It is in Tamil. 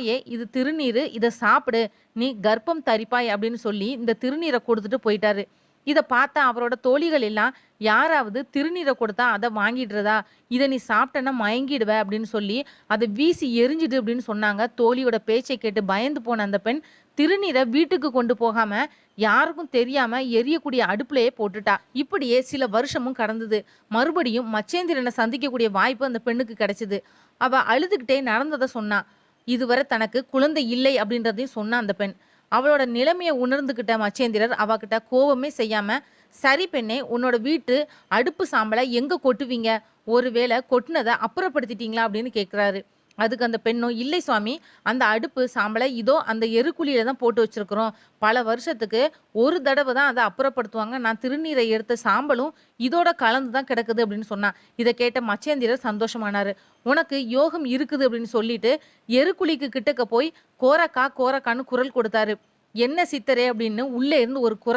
இது திருநீரு. இத சாப்பிடு. நீ கர்ப்பம் தரிப்பாய்" அப்படின்னு சொல்லி இந்த திருநீர குடுத்துட்டு போயிட்டாரு. இத பார்த்த அவரோட தோழிகள் எல்லாம், "யாராவது திருநீர கொடுத்தா அத வாங்கிடுறதா? இத நீ சாப்பிட்டன்னா மயங்கிடுவ" அப்படின்னு சொல்லி, "அத வீசி எறிஞ்சிடு" அப்படின்னு சொன்னாங்க. தோழியோட பேச்சை கேட்டு பயந்து போன அந்த பெண், திருநீர வீட்டுக்கு கொண்டு போகாம, யாருக்கும் தெரியாம எரியக்கூடிய அடுப்புலயே போட்டுட்டா. இப்படியே சில வருஷமும் கடந்தது. மறுபடியும் மச்சேந்திரன சந்திக்கக்கூடிய வாய்ப்பு அந்த பெண்ணுக்கு கிடைச்சது. அவ அழுதுகிட்டே நடந்தத சொன்னா. இதுவரை தனக்கு குழந்தை இல்லை அப்படின்றதையும் சொன்னா அந்த பெண். அவளோட நிலைமைய உணர்ந்துகிட்ட மச்சேந்திரர் அவகிட்ட கோவமே செய்யாம, "சரி பெண்ணே, உன்னோட வீட்டு அடுப்பு சாம்பல எங்க கொட்டுவீங்க? ஒருவேள கொட்டுனத அப்புறப்படுத்திட்டீங்களா?" அப்படின்னு கேட்கிறாரு. அதுக்கு அந்த பெண்ணும், "இல்லை சுவாமி, அந்த அடுப்பு சாம்பல இதோ அந்த எருக்குழியில தான் போட்டு வச்சிருக்கிறோம். பல வருஷத்துக்கு ஒரு தடவ தான் அத அப்புறப்படுத்துவாங்க. நான் திருநீரை எடுத்த சாம்பலும் இதோட கலந்து தான் கிடக்குது" அப்படின்னு சொன்னா. இத கேட்ட மச்சேந்திரர் சந்தோஷமானாரு. "உனக்கு யோகம் இருக்குது" அப்படின்னு சொல்லிட்டு, எருக்குழிக்கு கிட்டக்க போய் கோரக்கா, கோரக்கான்னு குரல் கொடுத்தாரு. "என்ன சித்தரே" அப்படின்னு உள்ளே இருந்து ஒரு குரல்